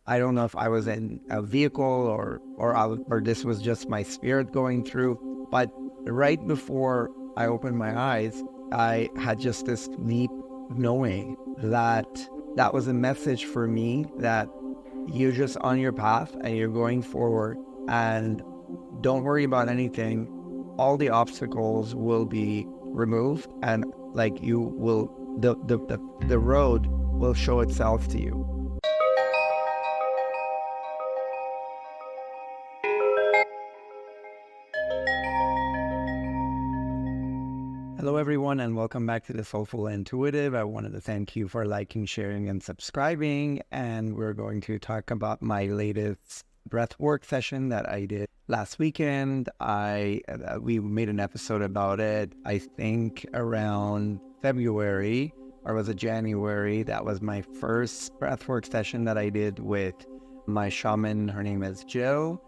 I don't know if I was in a vehicle or this was just my spirit going through. But right before I opened my eyes, I had just this deep knowing that that was a message for me that you're just on your path and you're going forward, and don't worry about anything. All the obstacles will be removed, and like you will, the road will show itself to you. Hello, everyone, and welcome back to the Soulful Intuitive. I wanted to thank you for liking, sharing, and subscribing. And we're going to talk about my latest breathwork session that I did last weekend. We made an episode about it, I think, around February, or was it January? That was my first breathwork session that I did with my shaman. Her name is Jill.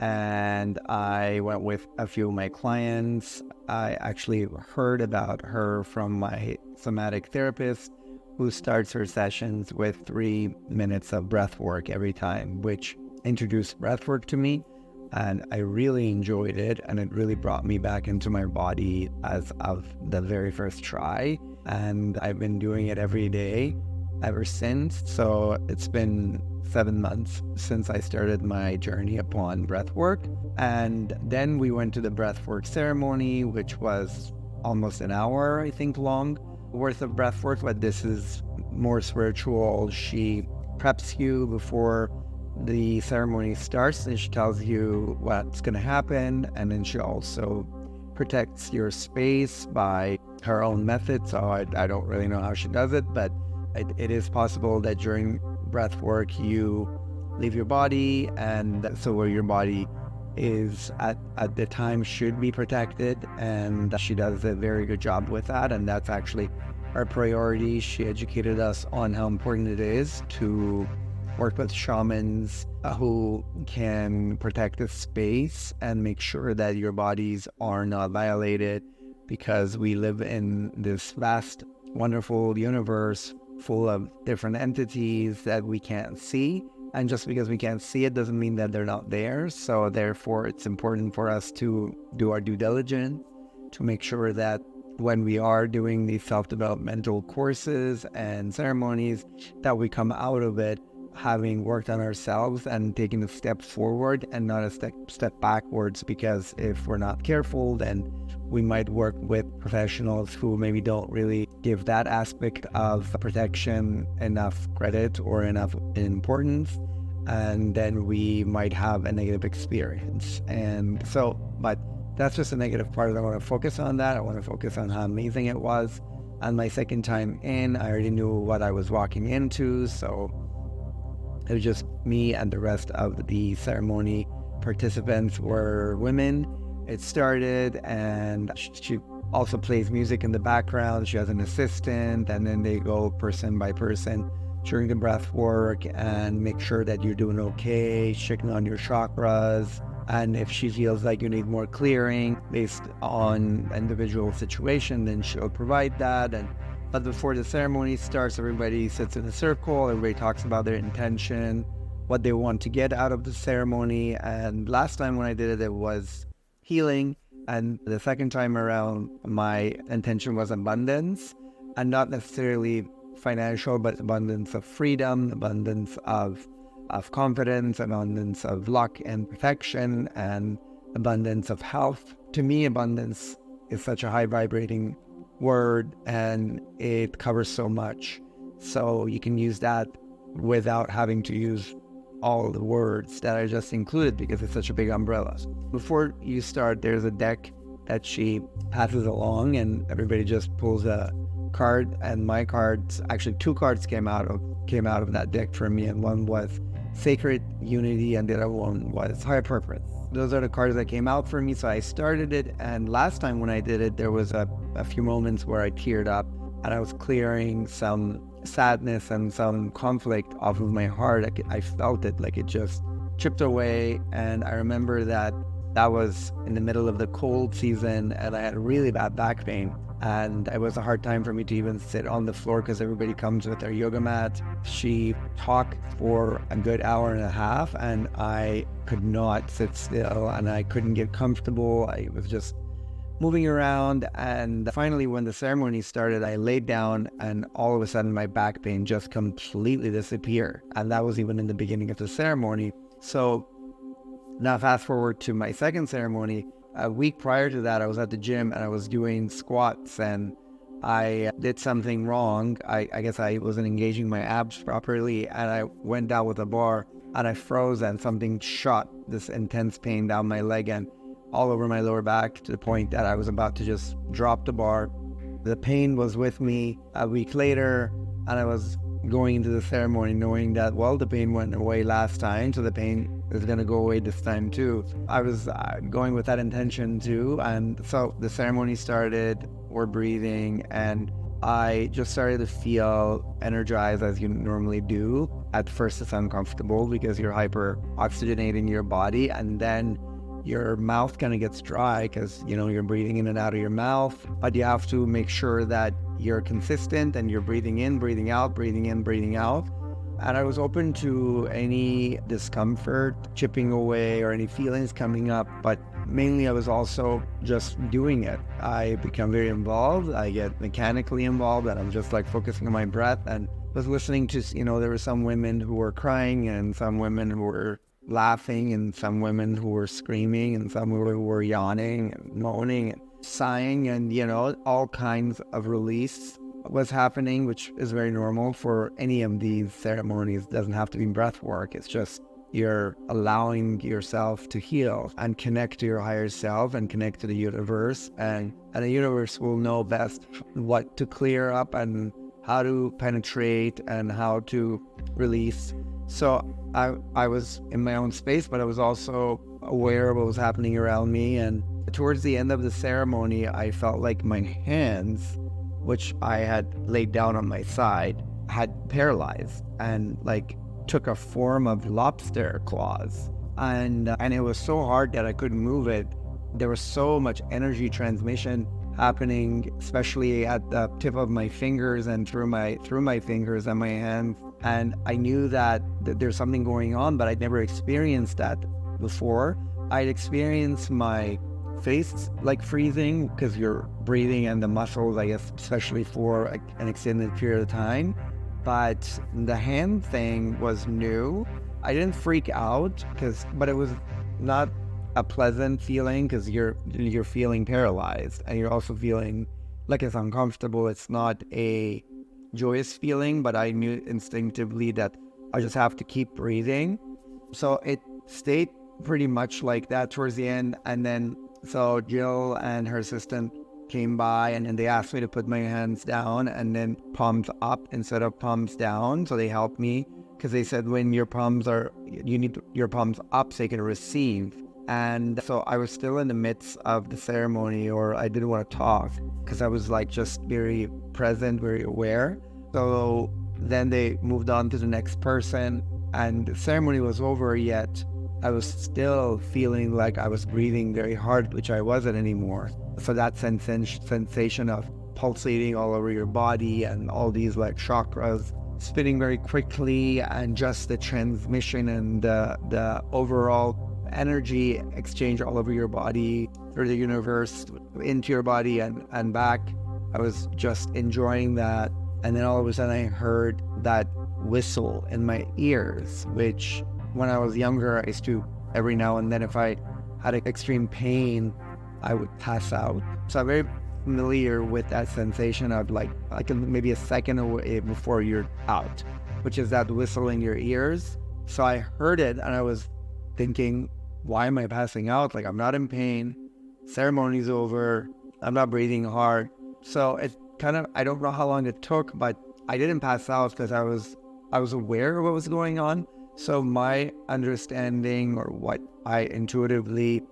And I went with a few of my clients. I actually heard about her from my somatic therapist, who starts her sessions with 3 minutes of breath work every time, which introduced breath work to me. And I really enjoyed it, and it really brought me back into my body as of the very first try. And I've been doing it every day ever since. So it's been 7 months since I started my journey upon breathwork. And then we went to the breathwork ceremony, which was almost an hour, I think, long worth of breathwork, but this is more spiritual. She preps you before the ceremony starts, and she tells you what's going to happen. And then she also protects your space by her own method. So I don't really know how she does it, but it is possible that during breath work you leave your body, and so where your body is at the time should be protected, and she does a very good job with that. And that's actually our priority. She educated us on how important it is to work with shamans who can protect the space and make sure that your bodies are not violated, because we live in this vast, wonderful universe full of different entities that we can't see. And just because we can't see it doesn't mean that they're not there. So therefore, it's important for us to do our due diligence to make sure that when we are doing these self-developmental courses and ceremonies, that we come out of it having worked on ourselves and taking a step forward and not a step backwards. Because if we're not careful, then we might work with professionals who maybe don't really give that aspect of protection enough credit or enough importance, and then we might have a negative experience. And so, but that's just a negative part. I don't want to focus on that. I want to focus on how amazing it was. And my second time in, I already knew what I was walking into, so it was just me, and the rest of the ceremony participants were women. It started, and she also plays music in the background. She has an assistant, and then they go person by person during the breath work and make sure that you're doing okay, checking on your chakras. And if she feels like you need more clearing based on individual situation, then she'll provide that. But before the ceremony starts, everybody sits in a circle, everybody talks about their intention, what they want to get out of the ceremony. And last time when I did it, it was healing. And the second time around, my intention was abundance, and not necessarily financial, but abundance of freedom, abundance of confidence, abundance of luck and protection, and abundance of health. To me, abundance is such a high vibrating word, and it covers so much. So you can use that without having to use all the words that I just included, because it's such a big umbrella. Before you start, there's a deck that she passes along, and everybody just pulls a card. And my cards, actually 2 cards came out of that deck for me, and one was Sacred Unity, and the other one was Higher Purpose. Those are the cards that came out for me, so I started it. And last time when I did it, there was a few moments where I teared up, and I was clearing some sadness and some conflict off of my heart. I felt it, like it just chipped away. And I remember that was in the middle of the cold season, and I had really bad back pain. And it was a hard time for me to even sit on the floor because everybody comes with their yoga mat. She talked for a good hour and a half, and I could not sit still, and I couldn't get comfortable. I was just moving around. And finally, when the ceremony started, I laid down, and all of a sudden my back pain just completely disappeared. And that was even in the beginning of the ceremony. So now fast forward to my second ceremony. A week prior to that, I was at the gym and I was doing squats, and I did something wrong. I guess I wasn't engaging my abs properly, and I went down with a bar and I froze, and something shot this intense pain down my leg and all over my lower back, to the point that I was about to just drop the bar. The pain was with me a week later, and I was going into the ceremony knowing that, well, the pain went away last time, so the pain is going to go away this time too. I was going with that intention too. And so the ceremony started, we're breathing, and I just started to feel energized as you normally do. At first it's uncomfortable because you're hyper oxygenating your body, and then your mouth kind of gets dry because, you're breathing in and out of your mouth, but you have to make sure that you're consistent and you're breathing in, breathing out, breathing in, breathing out. And I was open to any discomfort chipping away or any feelings coming up, but mainly I was also just doing it. I become very involved. I get mechanically involved, and I'm just like focusing on my breath, and was listening to, there were some women who were crying, and some women who were laughing, and some women who were screaming, and some who were yawning and moaning and sighing, and all kinds of release was happening, which is very normal for any of these ceremonies. It doesn't have to be breath work. It's just you're allowing yourself to heal and connect to your higher self and connect to the universe, and the universe will know best what to clear up and how to penetrate and how to release. So I was in my own space, but I was also aware of what was happening around me. And towards the end of the ceremony, I felt like my hands, which I had laid down on my side, had paralyzed and took a form of lobster claws. And it was so hard that I couldn't move it. There was so much energy transmission happening, especially at the tip of my fingers and through my fingers and my hands. And I knew that there's something going on, but I'd never experienced that before. I'd experienced my face freezing because you're breathing and the muscles, I guess, especially for an extended period of time. But the hand thing was new. I didn't freak out but it was not a pleasant feeling because you're feeling paralyzed, and you're also feeling like it's uncomfortable. It's not a joyous feeling, but I knew instinctively that I just have to keep breathing. So it stayed pretty much like that towards the end. And then so Jill and her assistant came by, and then they asked me to put my hands down and then palms up instead of palms down. So they helped me because they said when your palms you need your palms up so you can receive. And so I was still in the midst of the ceremony, or I didn't want to talk because I was just very present, very aware. So then they moved on to the next person, and the ceremony was over, yet I was still feeling like I was breathing very hard, which I wasn't anymore. So that sensation of pulsating all over your body and all these chakras spinning very quickly, and just the transmission and the overall energy exchange all over your body through the universe into your body and back. I was just enjoying that. And then all of a sudden I heard that whistle in my ears, which when I was younger, I used to, every now and then, if I had extreme pain, I would pass out. So I'm very familiar with that sensation of maybe a second away before you're out, which is that whistle in your ears. So I heard it, and I was thinking, why am I passing out? I'm not in pain. Ceremony's over. I'm not breathing hard. So it I don't know how long it took, but I didn't pass out because I was aware of what was going on. So my understanding, or what I intuitively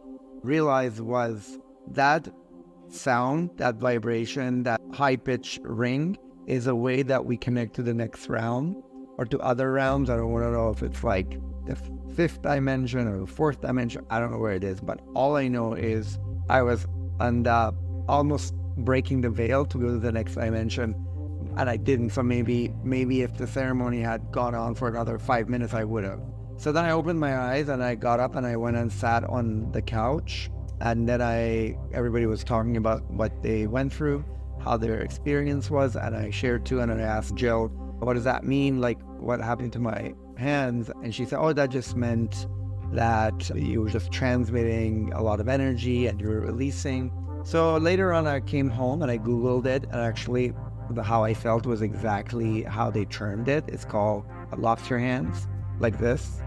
realized, was that sound, that vibration, that high-pitched ring is a way that we connect to the next round or to other realms. I don't want to know if it's the fifth dimension or the fourth dimension. I don't know where it is, but all I know is I was on the almost breaking the veil to go to the next dimension, and I didn't. So maybe if the ceremony had gone on for another 5 minutes, I would have. So then I opened my eyes and I got up and I went and sat on the couch, and then everybody was talking about what they went through, how their experience was, and I shared too, and I asked Jill, what does that mean? Like, what happened to my hands? And she said, oh, that just meant that you were just transmitting a lot of energy and you were releasing. So later on, I came home and I Googled it, and actually how I felt was exactly how they termed it. It's called lobster hands, like this.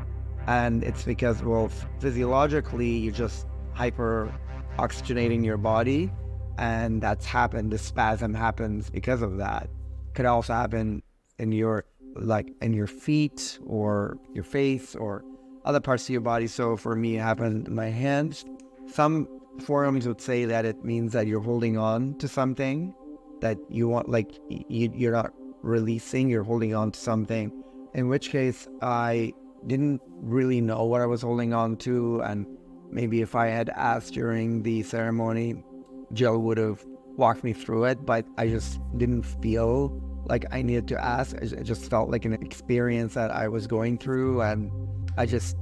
And it's because, well, physiologically, you're just hyper oxygenating your body, and that's happened. The spasm happens because of that. Could also happen in your feet or your face or other parts of your body. So for me, it happened in my hands. Some forums would say that it means that you're holding on to something that you want, like you're not releasing, you're holding on to something. In which case, I didn't really know what I was holding on to, and maybe if I had asked during the ceremony, Jill would have walked me through it, but I just didn't feel like I needed to ask. It just felt like an experience that I was going through, and I just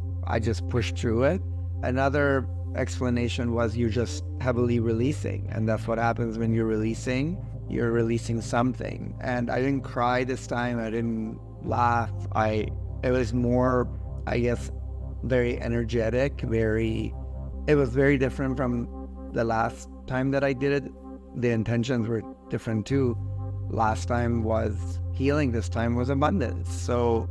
pushed through it. Another explanation was you're just heavily releasing, and that's what happens when you're releasing something. And I didn't cry this time, I didn't laugh. It was more, I guess, very energetic, it was very different from the last time that I did it. The intentions were different too. Last time was healing, this time was abundance. So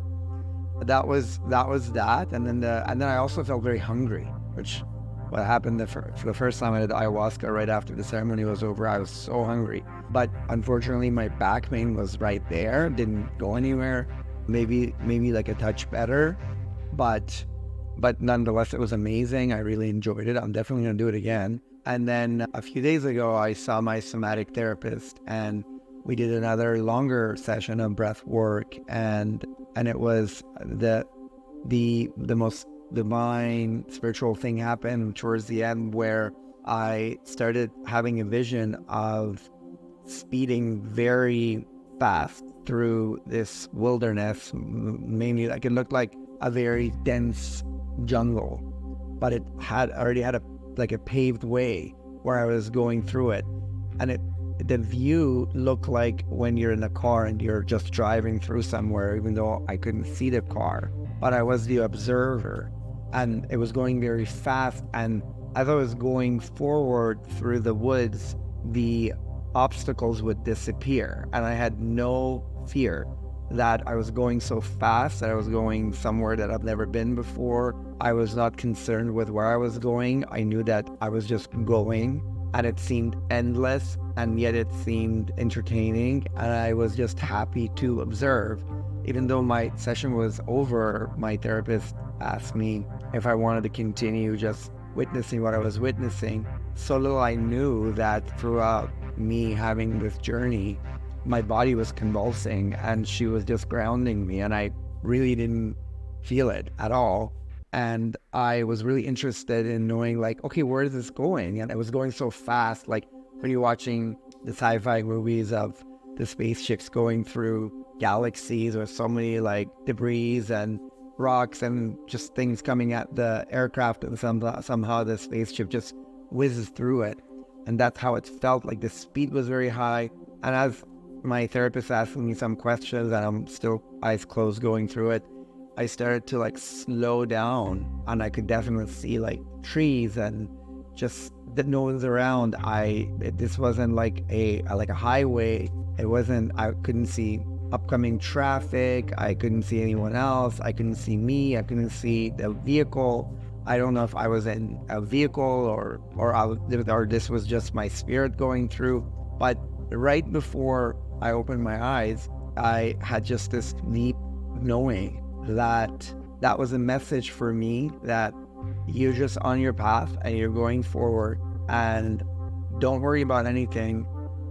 that was that. And then I also felt very hungry, which what happened for the first time I did ayahuasca right after the ceremony was over. I was so hungry, but unfortunately my back pain was right there, didn't go anywhere. Maybe like a touch better, but nonetheless, it was amazing. I really enjoyed it. I'm definitely going to do it again. And then a few days ago, I saw my somatic therapist, and we did another longer session of breath work, and it was the most divine spiritual thing happened towards the end, where I started having a vision of speeding very fast through this wilderness. Mainly, like, it looked like a very dense jungle, but it already had a paved way where I was going through it, and the view looked like when you're in a car and you're just driving through somewhere, even though I couldn't see the car, but I was the observer, and it was going very fast. And as I was going forward through the woods, the obstacles would disappear, and I had no fear that I was going so fast, that I was going somewhere that I've never been before. I was not concerned with where I was going. I knew that I was just going, and it seemed endless, and yet it seemed entertaining, and I was just happy to observe. Even though my session was over, my therapist asked me if I wanted to continue just witnessing what I was witnessing. So little I knew that throughout me having this journey, my body was convulsing, and she was just grounding me, and I really didn't feel it at all. And I was really interested in knowing, like, okay, where is this going? And it was going so fast, like when you're watching the sci-fi movies of the spaceships going through galaxies with so many like debris and rocks and just things coming at the aircraft, and somehow the spaceship just whizzes through it. And that's how it felt. Like the speed was very high. And as my therapist asking me some questions, and I'm still eyes closed going through it, I started to like slow down, and I could definitely see like trees and just that no one's around. This wasn't like a highway. It wasn't. I couldn't see upcoming traffic. I couldn't see anyone else. I couldn't see me. I couldn't see the vehicle. I don't know if I was in a vehicle or this was just my spirit going through. But right before I opened my eyes, I had just this deep knowing that was a message for me, that you're just on your path and you're going forward, and don't worry about anything.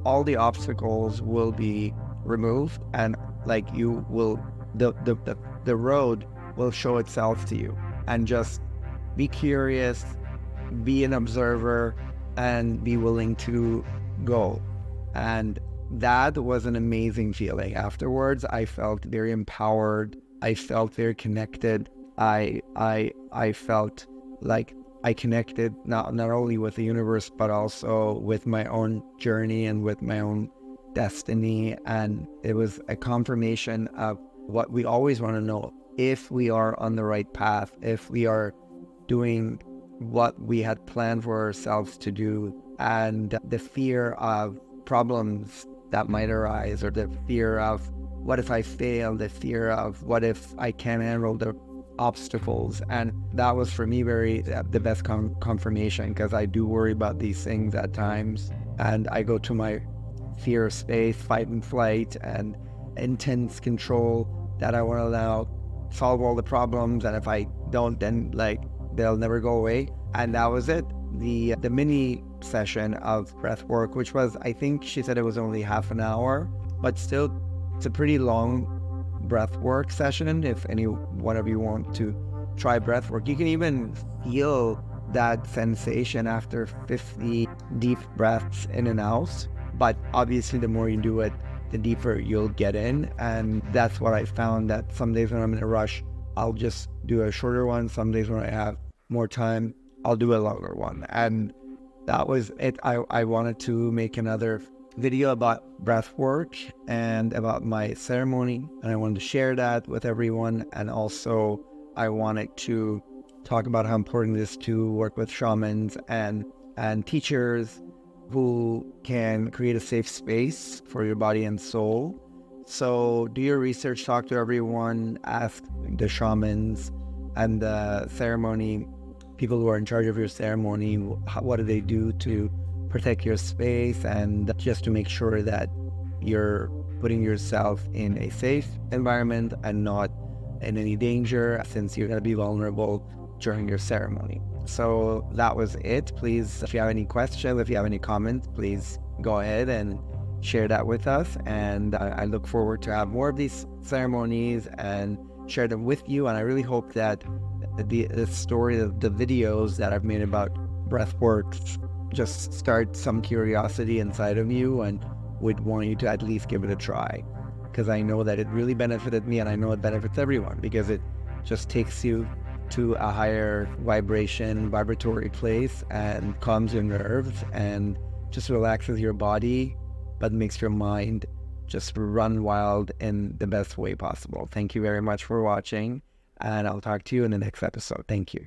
All the obstacles will be removed, and like you will, the road will show itself to you. And just be curious, be an observer, and be willing to go. And that was an amazing feeling. Afterwards, I felt very empowered. I felt very connected. I felt like I connected not only with the universe, but also with my own journey and with my own destiny. And it was a confirmation of what we always want to know: if we are on the right path, if we are doing what we had planned for ourselves to do. And the fear of problems that might arise, or the fear of what if I fail, the fear of what if I can't handle the obstacles. And that was for me very the best confirmation, because I do worry about these things at times, and I go to my fear space, fight and flight, and intense control that I want to now solve all the problems, and if I don't, then like they'll never go away. And that was it. The mini session of breath work, which was, I think she said it was only half an hour, but still it's a pretty long breath work session. If any one of you want to try breath work, you can even feel that sensation after 50 deep breaths in and out. But obviously the more you do it, the deeper you'll get in. And that's what I found, that some days when I'm in a rush, I'll just do a shorter one. Some days when I have more time, I'll do a longer one. And that was it. I wanted to make another video about breath work and about my ceremony, and I wanted to share that with everyone. And also I wanted to talk about how important it is to work with shamans and teachers who can create a safe space for your body and soul. So do your research, talk to everyone, ask the shamans and the ceremony people who are in charge of your ceremony, what do they do to protect your space, and just to make sure that you're putting yourself in a safe environment and not in any danger, since you're going to be vulnerable during your ceremony. So that was it. Please, if you have any questions, if you have any comments, please go ahead and share that with us. And I look forward to have more of these ceremonies and share them with you. And I really hope that the story of the videos that I've made about breathwork just start some curiosity inside of you, and would want you to at least give it a try, because I know that it really benefited me, and I know it benefits everyone, because it just takes you to a higher vibratory place, and calms your nerves and just relaxes your body, but makes your mind just run wild in the best way possible. Thank you very much for watching, and I'll talk to you in the next episode. Thank you.